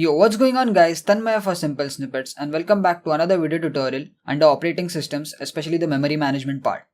Yo, what's going on guys, Tanmaya for Simple Snippets and welcome back to another video tutorial under operating systems, especially the memory management part.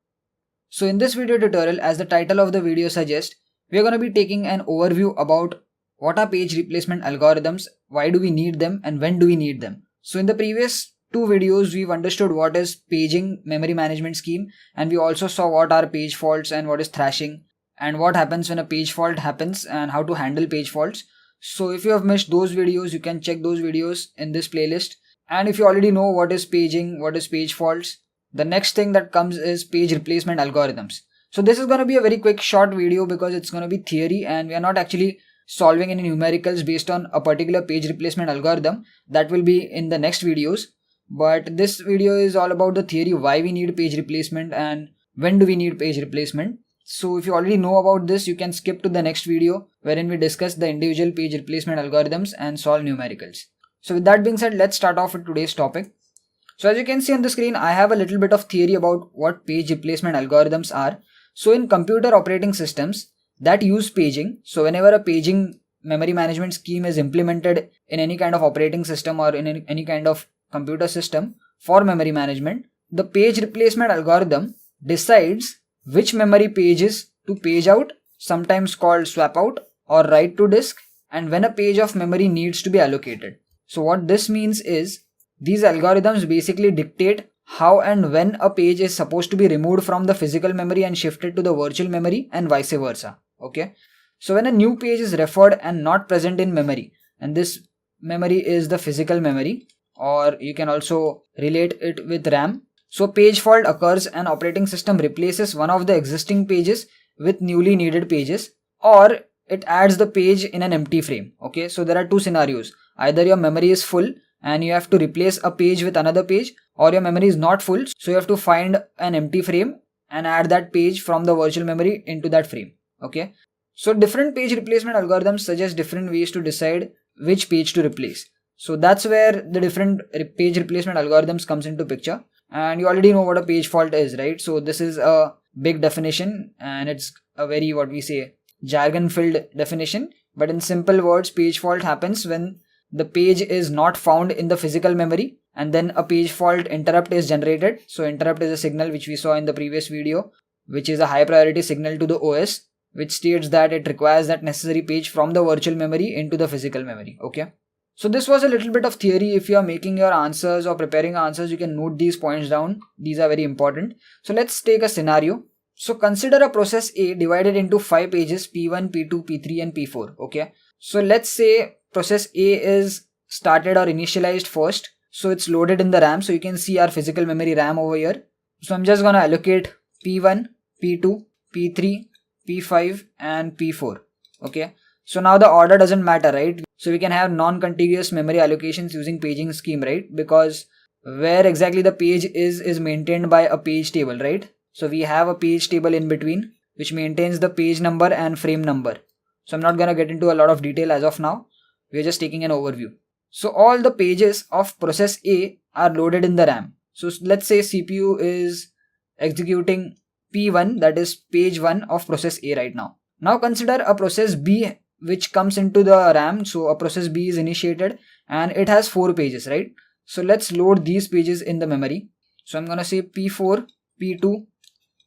So in this video tutorial, as the title of the video suggests, we are going to be taking an overview about what are page replacement algorithms, why do we need them and when do we need them. So in the previous two videos, we've understood what is paging memory management scheme, and we also saw what are page faults and what is thrashing and what happens when a page fault happens and how to handle page faults. So if you have missed those videos, you can check those videos in this playlist. And if you already know what is paging, what is page faults, the next thing that comes is page replacement algorithms. So this is going to be a very quick short video because it's going to be theory and we are not actually solving any numericals based on a particular page replacement algorithm. That will be in the next videos. But this video is all about the theory, why we need page replacement and when do we need page replacement. So if you already know about this, you can skip to the next video wherein we discuss the individual page replacement algorithms and solve numericals. So with that being said, let's start off with today's topic. So as you can see on the screen, I have a little bit of theory about what page replacement algorithms are. So in computer operating systems that use paging, so whenever a paging memory management scheme is implemented in any kind of operating system or in any kind of computer system for memory management, the page replacement algorithm decides which memory pages to page out, sometimes called swap out or write to disk, and when a page of memory needs to be allocated. So what this means is these algorithms basically dictate how and when a page is supposed to be removed from the physical memory and shifted to the virtual memory and vice versa. Okay. So when a new page is referred and not present in memory, and this memory is the physical memory, or you can also relate it with RAM. So page fault occurs and operating system replaces one of the existing pages with newly needed pages, or it adds the page in an empty frame. Okay, so there are two scenarios. Either your memory is full and you have to replace a page with another page, or your memory is not full, so you have to find an empty frame and add that page from the virtual memory into that frame. Okay, so different page replacement algorithms suggest different ways to decide which page to replace. So that's where the different page replacement algorithms comes into picture. And you already know what a page fault is, right? So this is a big definition and it's a very, what we say, jargon filled definition. But in simple words, page fault happens when the page is not found in the physical memory and then a page fault interrupt is generated. So interrupt is a signal which we saw in the previous video, which is a high priority signal to the OS, which states that it requires that necessary page from the virtual memory into the physical memory. Okay. So this was a little bit of theory. If you are making your answers or preparing answers, you can note these points down. These are very important. So let's take a scenario. So consider a process A divided into 5 pages P1, P2, P3 and P4. Okay. So let's say process A is started or initialized first. So it's loaded in the RAM. So you can see our physical memory RAM over here. So I'm just going to allocate P1, P2, P3, P5 and P4. Okay. So now the order doesn't matter, right? So we can have non-contiguous memory allocations using paging scheme, right? Because where exactly the page is maintained by a page table, right? So we have a page table in between which maintains the page number and frame number. So I'm not going to get into a lot of detail as of now. We're just taking an overview. So all the pages of process A are loaded in the RAM. So let's say CPU is executing P1, that is page 1 of process A right now. Now consider a process B which comes into the RAM. So a process B is initiated and it has 4 pages, right? So let's load these pages in the memory. So I'm going to say P4, P2,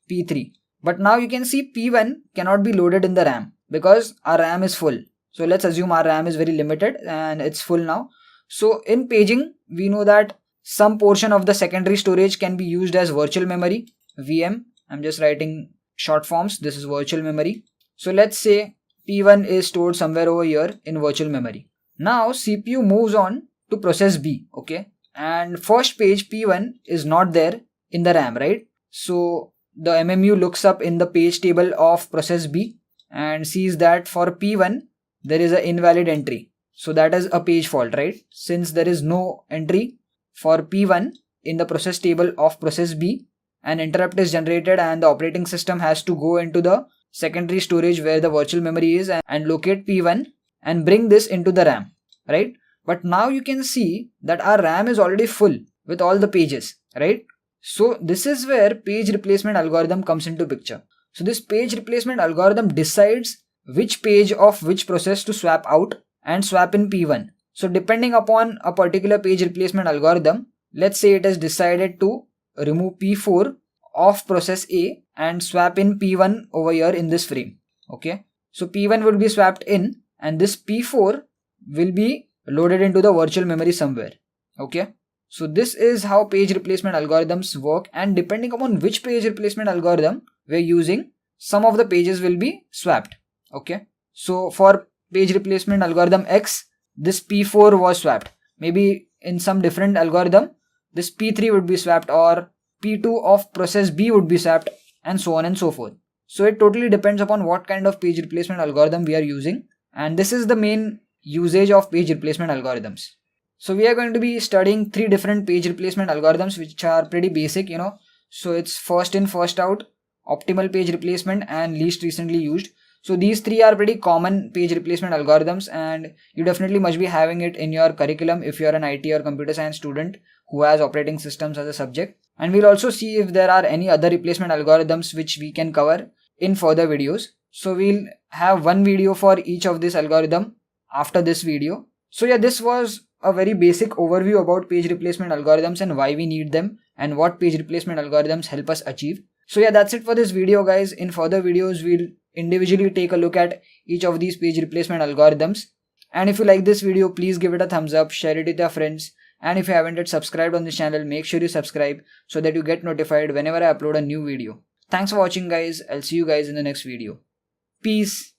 P3. But now you can see P1 cannot be loaded in the RAM because our RAM is full. So let's assume our RAM is very limited and it's full now. So in paging, we know that some portion of the secondary storage can be used as virtual memory, VM. I'm just writing short forms. This is virtual memory. So let's say P1 is stored somewhere over here in virtual memory. Now CPU moves on to process B, okay? And first page P1 is not there in the RAM, right? So the MMU looks up in the page table of process B and sees that for P1 there is an invalid entry. So that is a page fault, right? Since there is no entry for P1 in the process table of process B, an interrupt is generated and the operating system has to go into the secondary storage where the virtual memory is and locate P1 and bring this into the RAM, right? But now you can see that our RAM is already full with all the pages, right? So this is where page replacement algorithm comes into picture. So this page replacement algorithm decides which page of which process to swap out and swap in P1. So depending upon a particular page replacement algorithm, let's say it is decided to remove P4 of process A and swap in P1 over here in this frame. Okay, so P1 will be swapped in and this P4 will be loaded into the virtual memory somewhere. Okay, so this is how page replacement algorithms work, and depending upon which page replacement algorithm we're using, some of the pages will be swapped. Okay, so for page replacement algorithm X, this P4 was swapped. Maybe in some different algorithm, this P3 would be swapped, or P2 of process B would be swapped, and so on and so forth. So it totally depends upon what kind of page replacement algorithm we are using, and this is the main usage of page replacement algorithms. So we are going to be studying 3 different page replacement algorithms which are pretty basic, So it's first in, first out, optimal page replacement, and least recently used. So these 3 are pretty common page replacement algorithms, and you definitely must be having it in your curriculum if you are an IT or computer science student who has operating systems as a subject. And we'll also see if there are any other replacement algorithms which we can cover in further videos. So we'll have one video for each of this algorithm after this video. So yeah, this was a very basic overview about page replacement algorithms and why we need them and what page replacement algorithms help us achieve. So yeah, that's it for this video, guys. In further videos, we'll individually take a look at each of these page replacement algorithms. And if you like this video, please give it a thumbs up, share it with your friends. And if you haven't yet subscribed on this channel, make sure you subscribe so that you get notified whenever I upload a new video. Thanks for watching, guys. I'll see you guys in the next video. Peace.